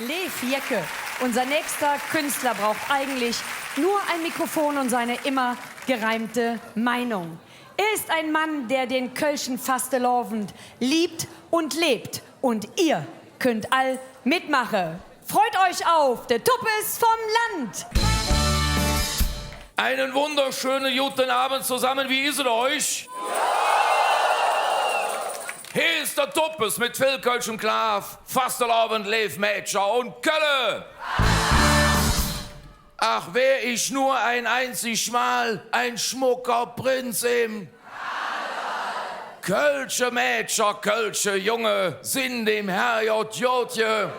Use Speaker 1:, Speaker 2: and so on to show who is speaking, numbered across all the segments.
Speaker 1: Lev Jecke, unser nächster Künstler, braucht eigentlich nur ein Mikrofon und seine immer gereimte Meinung. Er ist ein Mann, der den Kölschen Fastelovend liebt und lebt. Und ihr könnt all mitmachen. Freut euch auf, der Tuppes vom Land.
Speaker 2: Einen wunderschönen guten Abend zusammen. Wie ist es euch? Hier ist der Tuppes mit Phil Kölschen Klav, Fastelovend, Lev Mätscher und Kölle. Ach, wär ich nur ein einzig Mal ein schmucker Prinz im Kölsche Mätscher, Kölsche Junge, sind dem Herrjot Jotje.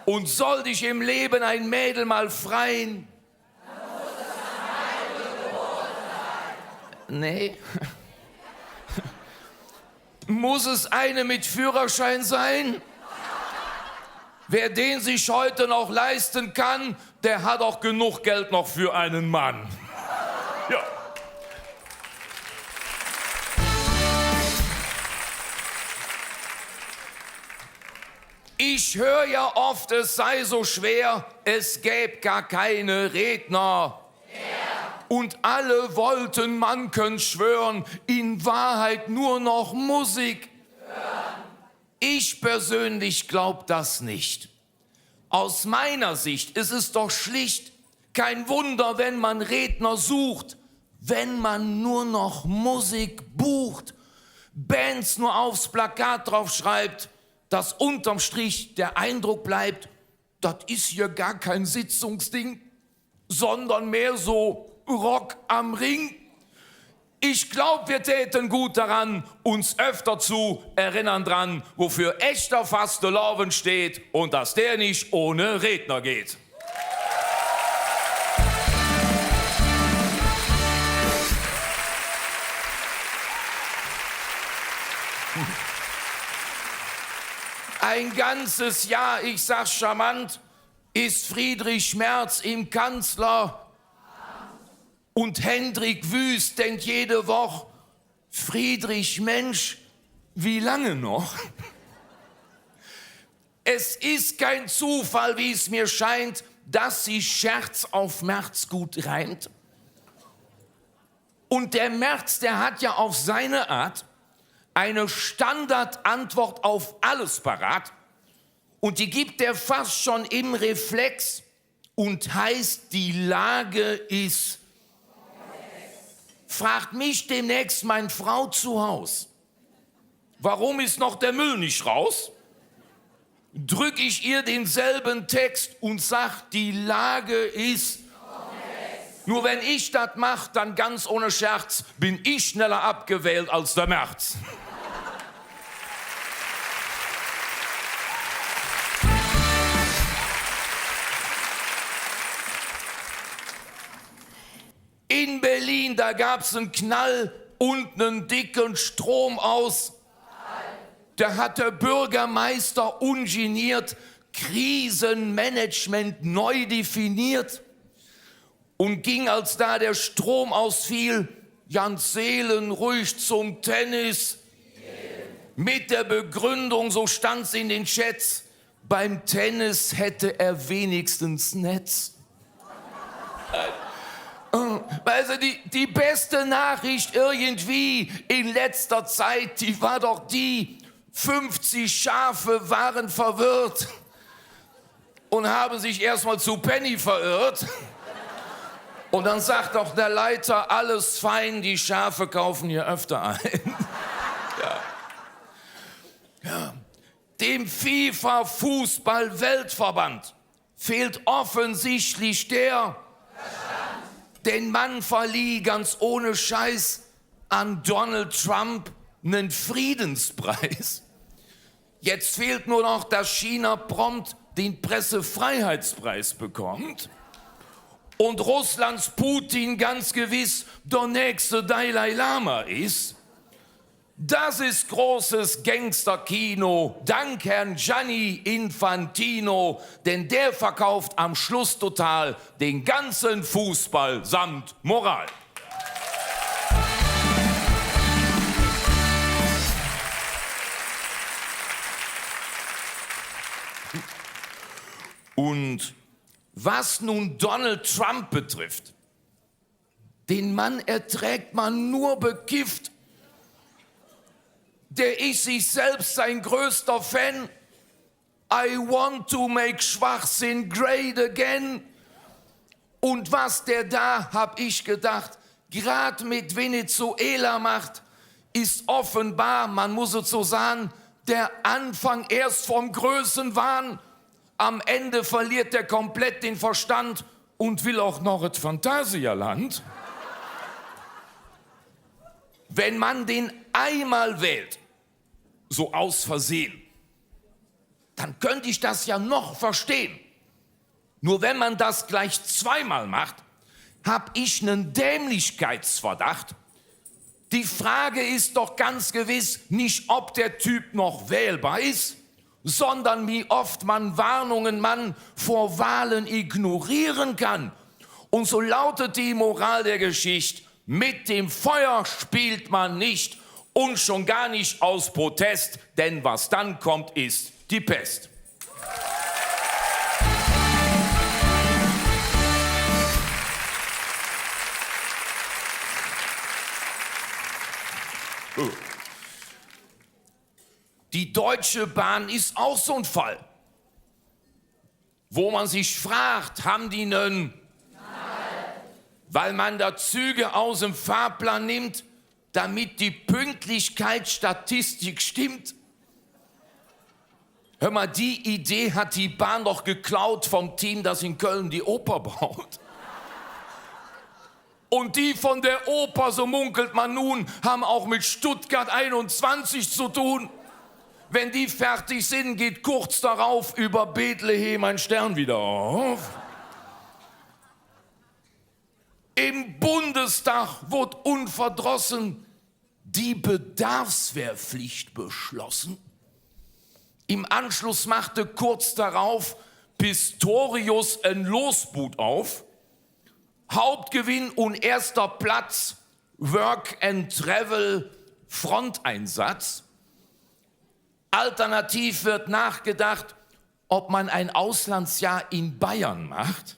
Speaker 2: Und soll dich im Leben ein Mädel mal freien? Nee. Muss es eine mit Führerschein sein? Wer den sich heute noch leisten kann, der hat auch genug Geld noch für einen Mann. Ja. Ich höre ja oft, es sei so schwer, es gäbe gar keine Redner. Und alle wollten, man könnte schwören, in Wahrheit nur noch Musik hören. Ich persönlich glaube das nicht. Aus meiner Sicht ist es doch schlicht kein Wunder, wenn man Redner sucht, wenn man nur noch Musik bucht, Bands nur aufs Plakat drauf schreibt, dass unterm Strich der Eindruck bleibt, das ist hier gar kein Sitzungsding, sondern mehr so Rock am Ring. Ich glaub, wir täten gut daran, uns öfter zu erinnern dran, wofür echter Fastelovend steht und dass der nicht ohne Redner geht. Ein ganzes Jahr, ich sag's charmant, ist Friedrich Merz im Kanzler. Und Hendrik Wüst denkt jede Woche, Friedrich Mensch, wie lange noch? Es ist kein Zufall, wie es mir scheint, dass sich Scherz auf Merz gut reimt. Und der Merz, der hat ja auf seine Art eine Standardantwort auf alles parat. Und die gibt er fast schon im Reflex und heißt, die Lage ist... Fragt mich demnächst meine Frau zu Haus, warum ist noch der Müll nicht raus? Drück ich ihr denselben Text und sag, die Lage ist... Nur wenn ich das mach, dann ganz ohne Scherz, bin ich schneller abgewählt als der Merz. In Berlin, da gab's einen Knall und einen dicken Stromaus. Da hat der Bürgermeister ungeniert Krisenmanagement neu definiert und ging, als da der Strom ausfiel, ganz seelenruhig zum Tennis. Mit der Begründung, so stand's in den Chats, beim Tennis hätte er wenigstens Netz. Also die beste Nachricht irgendwie in letzter Zeit, die war doch die, 50 Schafe waren verwirrt und haben sich erstmal zu Penny verirrt. Und dann sagt doch der Leiter, alles fein, die Schafe kaufen hier öfter ein. Ja. Dem FIFA-Fußball-Weltverband fehlt offensichtlich der... Den Mann verlieh ganz ohne Scheiß an Donald Trump einen Friedenspreis. Jetzt fehlt nur noch, dass China prompt den Pressefreiheitspreis bekommt und Russlands Putin ganz gewiss der nächste Dalai Lama ist. Das ist großes Gangsterkino, dank Herrn Gianni Infantino, denn der verkauft am Schluss total den ganzen Fußball samt Moral. Und was nun Donald Trump betrifft, den Mann erträgt man nur bekifft. Der ist sich selbst sein größter Fan. I want to make Schwachsinn great again. Und was der da, hab ich gedacht, gerade mit Venezuela macht, ist offenbar, man muss es so sagen, der Anfang erst vom Größenwahn. Am Ende verliert er komplett den Verstand und will auch noch das Phantasialand. Wenn man den einmal wählt, so aus Versehen, dann könnte ich das ja noch verstehen. Nur wenn man das gleich zweimal macht, habe ich einen Dämlichkeitsverdacht. Die Frage ist doch ganz gewiss nicht, ob der Typ noch wählbar ist, sondern wie oft man Warnungen vor Wahlen ignorieren kann. Und so lautet die Moral der Geschichte: Mit dem Feuer spielt man nicht und schon gar nicht aus Protest, denn was dann kommt, ist die Pest. Die Deutsche Bahn ist auch so ein Fall, wo man sich fragt, haben die einen, weil man da Züge aus dem Fahrplan nimmt, damit die Pünktlichkeitsstatistik stimmt? Hör mal, die Idee hat die Bahn doch geklaut vom Team, das in Köln die Oper baut. Und die von der Oper, so munkelt man nun, haben auch mit Stuttgart 21 zu tun. Wenn die fertig sind, geht kurz darauf über Bethlehem ein Stern wieder auf. Im Bundestag wurde unverdrossen die Bedarfswehrpflicht beschlossen. Im Anschluss machte kurz darauf Pistorius ein Losbuch auf. Hauptgewinn und erster Platz, Work and Travel, Fronteinsatz. Alternativ wird nachgedacht, ob man ein Auslandsjahr in Bayern macht.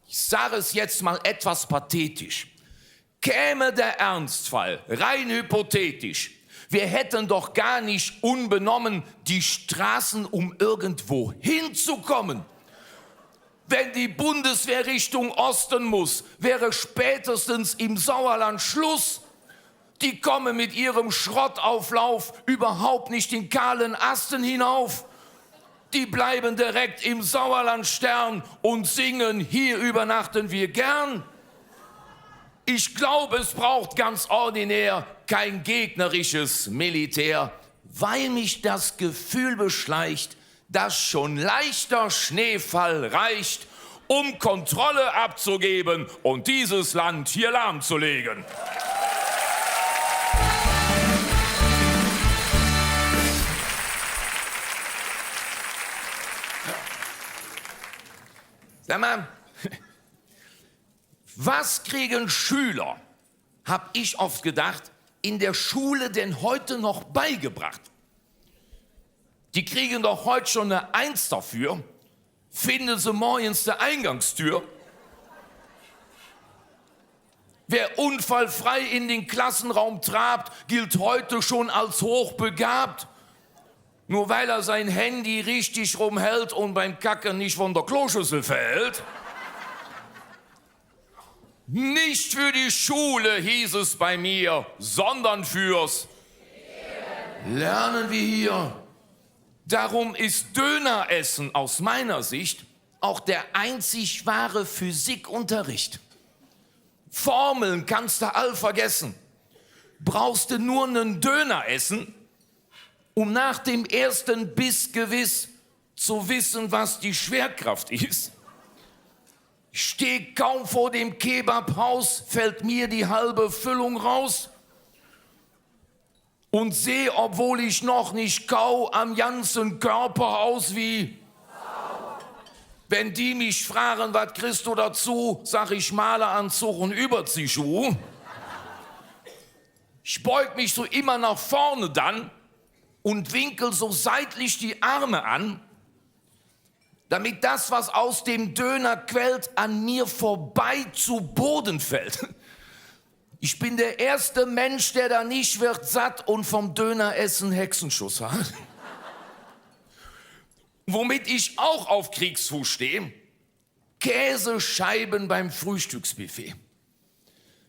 Speaker 2: Ich sage es jetzt mal etwas pathetisch. Käme der Ernstfall, rein hypothetisch, wir hätten doch gar nicht unbenommen die Straßen, um irgendwo hinzukommen. Wenn die Bundeswehr Richtung Osten muss, wäre spätestens im Sauerland Schluss. Die kommen mit ihrem Schrottauflauf überhaupt nicht in kahlen Asten hinauf. Die bleiben direkt im Sauerlandstern und singen, hier übernachten wir gern. Ich glaube, es braucht ganz ordinär kein gegnerisches Militär, weil mich das Gefühl beschleicht, dass schon leichter Schneefall reicht, um Kontrolle abzugeben und dieses Land hier lahmzulegen. Sag mal, was kriegen Schüler, hab ich oft gedacht, in der Schule denn heute noch beigebracht? Die kriegen doch heute schon eine 1 dafür. Finden sie morgens die Eingangstür? Wer unfallfrei in den Klassenraum trabt, gilt heute schon als hochbegabt. Nur weil er sein Handy richtig rumhält und beim Kacken nicht von der Kloschüssel fällt. Nicht für die Schule hieß es bei mir, sondern fürs Lernen wir hier. Darum ist Döneressen aus meiner Sicht auch der einzig wahre Physikunterricht. Formeln kannst du all vergessen. Brauchst du nur einen Döner essen, um nach dem ersten Biss gewiss zu wissen, was die Schwerkraft ist. Ich stehe kaum vor dem Kebabhaus, fällt mir die halbe Füllung raus und sehe, obwohl ich noch nicht kau, am ganzen Körper aus wie... Wenn die mich fragen, was kriegst du dazu, sag ich Maleranzug und Überziehschuh. Ich beug mich so immer nach vorne dann und winkel so seitlich die Arme an. damit das, was aus dem Döner quellt, an mir vorbei zu Boden fällt. Ich bin der erste Mensch, der da nicht wird satt und vom Döneressen Hexenschuss hat. Womit ich auch auf Kriegsfuß stehe, Käsescheiben beim Frühstücksbuffet.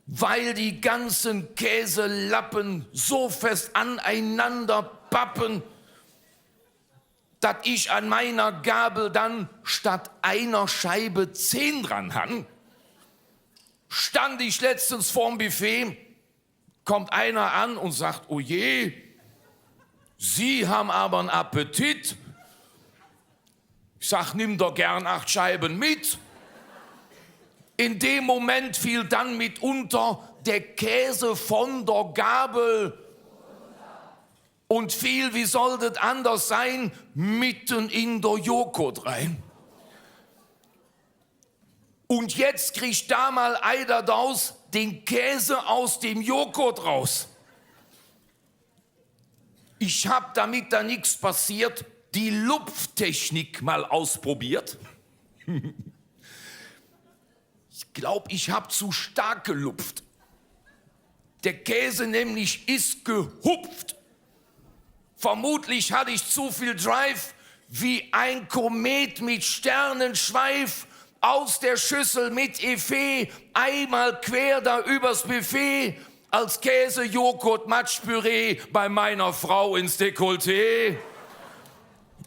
Speaker 2: Weil die ganzen Käselappen so fest aneinander pappen, dass ich an meiner Gabel dann statt einer Scheibe 10 dran hang. Stand ich letztens vorm Buffet, kommt einer an und sagt, oh je, Sie haben aber einen Appetit. Ich sag, nimm doch gern 8 Scheiben mit. In dem Moment fiel dann mitunter der Käse von der Gabel und fiel, wie soll das anders sein, mitten in der Joghurt rein. Und jetzt kriegt da mal einer draus den Käse aus dem Joghurt raus. Ich habe, damit da nichts passiert, die Lupftechnik mal ausprobiert. Ich glaube, ich habe zu stark gelupft. Der Käse nämlich ist gehupft. Vermutlich hatte ich zu viel Drive, wie ein Komet mit Sternenschweif aus der Schüssel mit Effet, einmal quer da übers Buffet, als Käse, Joghurt, Matschpüree bei meiner Frau ins Dekolleté.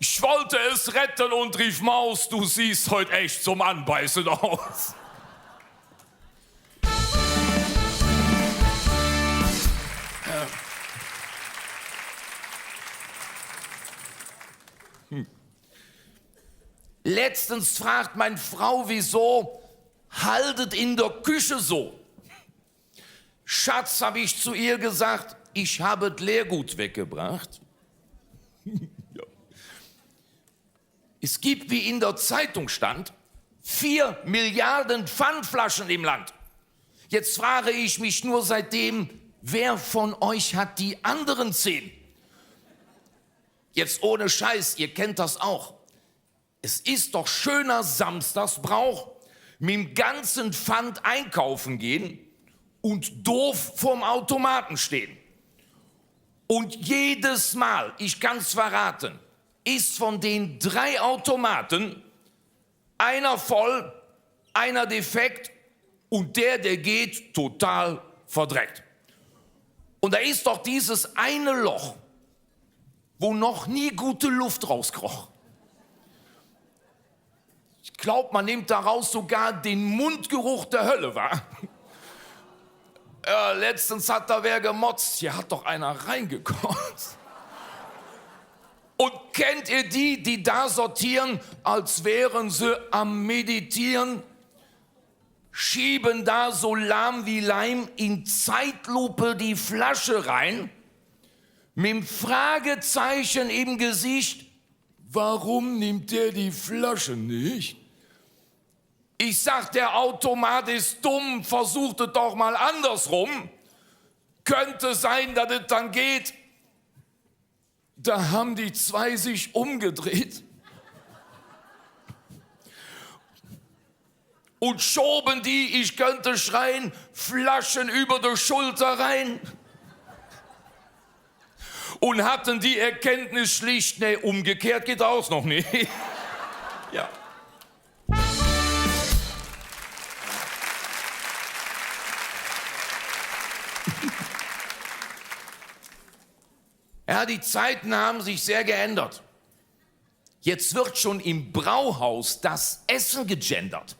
Speaker 2: Ich wollte es retten und rief, Maus, du siehst heute echt zum Anbeißen aus. Letztens fragt meine Frau, wieso haltet in der Küche so? Schatz, habe ich zu ihr gesagt, ich habe das Leergut weggebracht. Ja. Es gibt, wie in der Zeitung stand, 4 Milliarden Pfandflaschen im Land. Jetzt frage ich mich nur seitdem, wer von euch hat die anderen 10? Jetzt ohne Scheiß, ihr kennt das auch. Es ist doch schöner Samstagsbrauch, mit dem ganzen Pfand einkaufen gehen und doof vorm Automaten stehen. Und jedes Mal, ich kann's verraten, ist von den 3 Automaten einer voll, einer defekt und der geht, total verdreckt. Und da ist doch dieses eine Loch, wo noch nie gute Luft rauskroch. Ich glaube, man nimmt daraus sogar den Mundgeruch der Hölle wahr. Letztens hat da wer gemotzt, hier hat doch einer reingekotzt. Und kennt ihr die, die da sortieren, als wären sie am Meditieren? Schieben da so lahm wie Leim in Zeitlupe die Flasche rein, mit dem Fragezeichen im Gesicht, warum nimmt der die Flasche nicht? Ich sag, der Automat ist dumm, versucht es doch mal andersrum. Könnte sein, dass es dann geht. Da haben die 2 sich umgedreht und schoben die, ich könnte schreien, Flaschen über die Schulter rein und hatten die Erkenntnis schlicht, nee, umgekehrt geht auch noch nicht. Ja. Ja, die Zeiten haben sich sehr geändert. Jetzt wird schon im Brauhaus das Essen gegendert.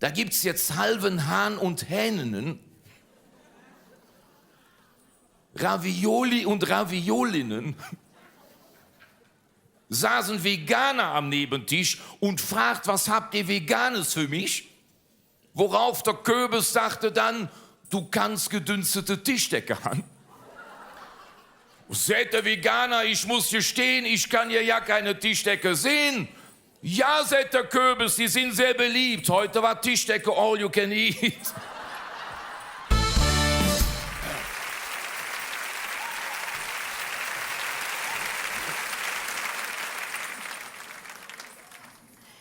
Speaker 2: Da gibt's jetzt halben Hahn und Hähninnen, Ravioli und Raviolinnen. Saßen Veganer am Nebentisch und fragt, was habt ihr Veganes für mich? Worauf der Köbis sagte dann, du kannst gedünstete Tischdecke haben. Sagt der Veganer, ich muss hier stehen, ich kann hier ja keine Tischdecke sehen. Ja, sagt der Köbis, die sind sehr beliebt. Heute war Tischdecke all you can eat.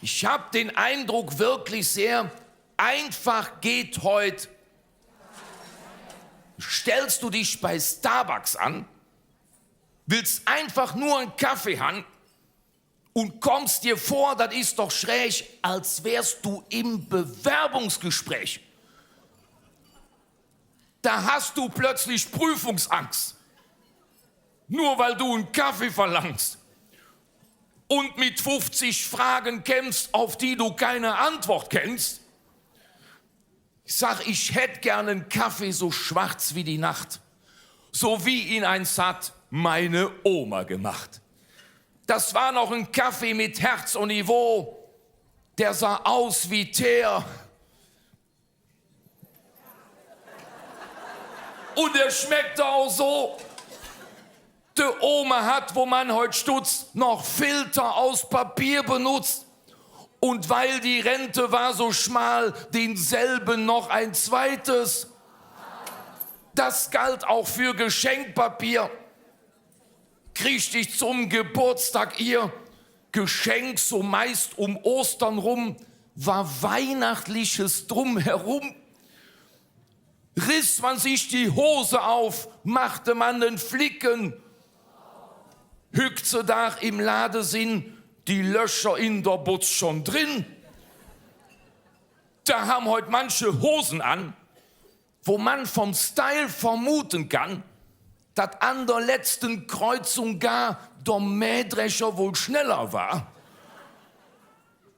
Speaker 2: Ich habe den Eindruck wirklich sehr, einfach geht heute. Stellst du dich bei Starbucks an, willst einfach nur einen Kaffee haben und kommst dir vor, das ist doch schräg, als wärst du im Bewerbungsgespräch. Da hast du plötzlich Prüfungsangst, nur weil du einen Kaffee verlangst und mit 50 Fragen kämpfst, auf die du keine Antwort kennst. Ich sag, ich hätte gerne einen Kaffee so schwarz wie die Nacht, so wie ihn eins hat meine Oma gemacht. Das war noch ein Kaffee mit Herz und Niveau, der sah aus wie Teer. Und er schmeckte auch so. Die Oma hat, wo man heute stutzt, noch Filter aus Papier benutzt. Und weil die Rente war so schmal, denselben noch ein zweites. Das galt auch für Geschenkpapier. Kriegte ich zum Geburtstag ihr Geschenk, so meist um Ostern rum, war Weihnachtliches drumherum. Riss man sich die Hose auf, machte man den Flicken, hückte da im Ladesinn die Löcher in der Butz schon drin. Da haben heute manche Hosen an, wo man vom Style vermuten kann, dass an der letzten Kreuzung gar der Mähdrescher wohl schneller war.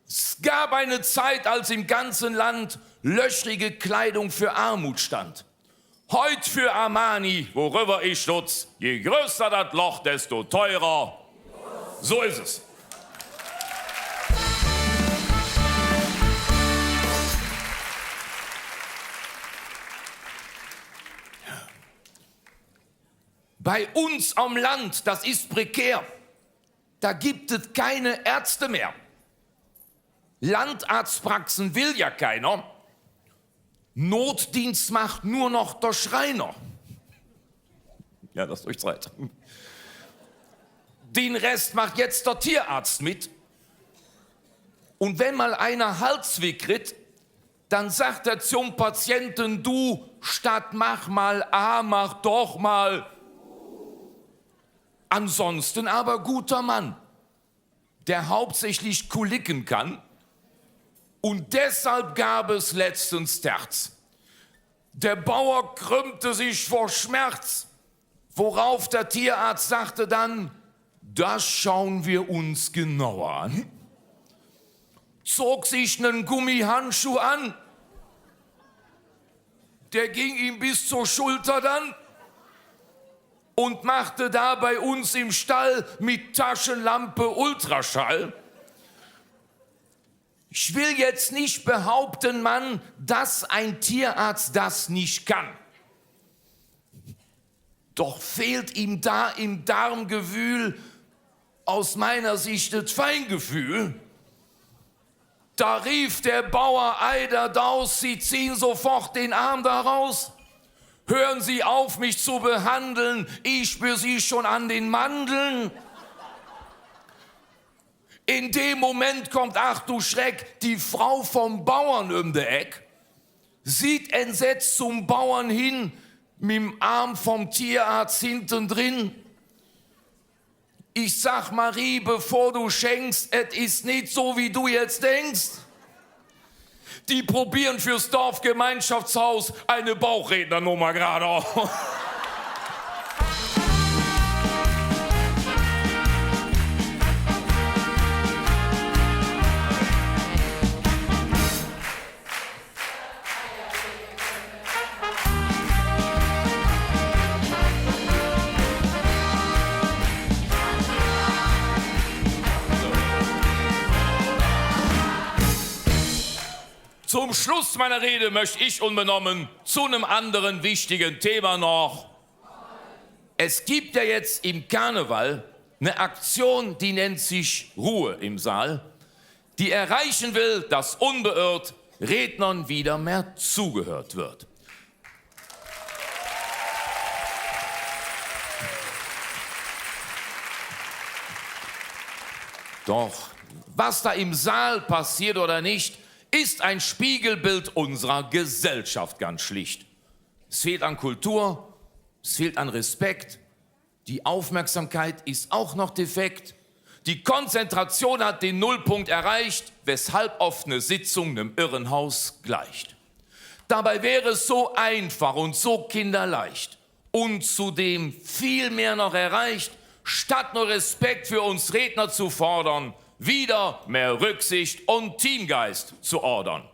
Speaker 2: Es gab eine Zeit, als im ganzen Land löchrige Kleidung für Armut stand. Heut für Armani, worüber ich stutz, je größer das Loch, desto teurer. So ist es. Bei uns am Land, das ist prekär, da gibt es keine Ärzte mehr. Landarztpraxen will ja keiner. Notdienst macht nur noch der Schreiner. Ja, das durch Zeit. Den Rest macht jetzt der Tierarzt mit. Und wenn mal einer Halsweh kriegt, dann sagt er zum Patienten, du, statt mach mal A, mach doch mal. Ansonsten aber guter Mann, der hauptsächlich Kuliken kann. Und deshalb gab es letztens Terz. Der Bauer krümmte sich vor Schmerz, worauf der Tierarzt sagte dann, das schauen wir uns genauer an. Zog sich einen Gummihandschuh an, der ging ihm bis zur Schulter dann und machte da bei uns im Stall mit Taschenlampe Ultraschall. Ich will jetzt nicht behaupten, Mann, dass ein Tierarzt das nicht kann. Doch fehlt ihm da im Darmgewühl aus meiner Sicht das Feingefühl. Da rief der Bauer Eider Daus, Sie ziehen sofort den Arm daraus. Hören Sie auf, mich zu behandeln, ich spür Sie schon an den Mandeln. In dem Moment kommt, ach du Schreck, die Frau vom Bauern um die Eck, sieht entsetzt zum Bauern hin, mit dem Arm vom Tierarzt hinten drin. Ich sag, Marie, bevor du schenkst, es ist nicht so, wie du jetzt denkst. Die probieren fürs Dorfgemeinschaftshaus eine Bauchrednernummer gerade auf. Zum Schluss meiner Rede möchte ich unbenommen zu einem anderen wichtigen Thema noch. Es gibt ja jetzt im Karneval eine Aktion, die nennt sich Ruhe im Saal, die erreichen will, dass unbeirrt Rednern wieder mehr zugehört wird. Doch was da im Saal passiert oder nicht, ist ein Spiegelbild unserer Gesellschaft ganz schlicht. Es fehlt an Kultur, es fehlt an Respekt, die Aufmerksamkeit ist auch noch defekt. Die Konzentration hat den Nullpunkt erreicht, weshalb oft eine Sitzung einem Irrenhaus gleicht. Dabei wäre es so einfach und so kinderleicht und zudem viel mehr noch erreicht, statt nur Respekt für uns Redner zu fordern, wieder mehr Rücksicht und Teamgeist zu ordern.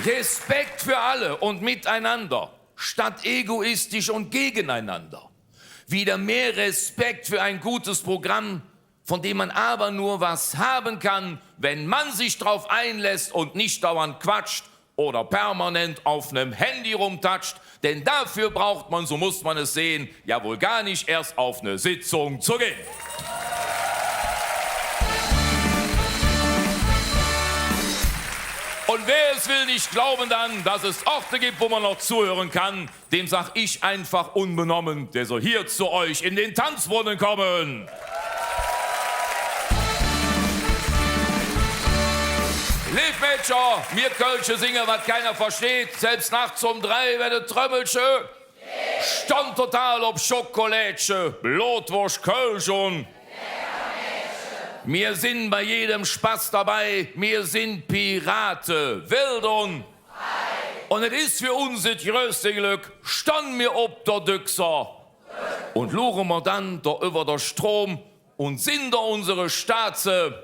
Speaker 2: Respekt für alle und miteinander, statt egoistisch und gegeneinander. Wieder mehr Respekt für ein gutes Programm, von dem man aber nur was haben kann, wenn man sich drauf einlässt und nicht dauernd quatscht oder permanent auf einem Handy rumtatscht. Denn dafür braucht man, so muss man es sehen, ja wohl gar nicht erst auf eine Sitzung zu gehen. Und wer es will nicht glauben dann, dass es Orte gibt, wo man noch zuhören kann, dem sag ich einfach unbenommen, der soll hier zu euch in den Tanzbrunnen kommen. Lieb Mädchen, mir Kölsche singen, was keiner versteht, selbst nachts um 3, wenn es Trömmelsche, stand total ob Schokolätsche, Blutwurst, Kölsch und wir sind bei jedem Spaß dabei, wir sind Pirate, wild und frei. Und es ist für uns das größte Glück, stand mir ob der Düchser und luchen wir dann da über der Strom und sind da unsere Staatse.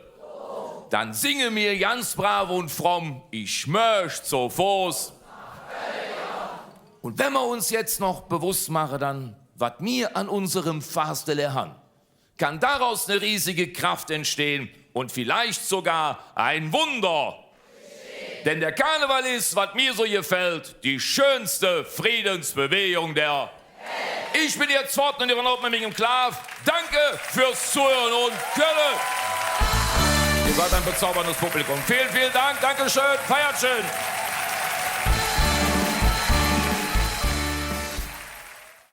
Speaker 2: Dann singe mir ganz brav und fromm, ich möcht so Fuß. Und wenn wir uns jetzt noch bewusst machen, dann, was mir an unserem Fastele han, kann daraus eine riesige Kraft entstehen und vielleicht sogar ein Wunder. Denn der Karneval ist, was mir so gefällt, die schönste Friedensbewegung der Welt. Ich bin jetzt fort und ihr mit mich im Klav. Danke fürs Zuhören und Kölle. Ihr seid ein bezauberndes Publikum. Vielen, vielen Dank. Dankeschön. Feiert schön.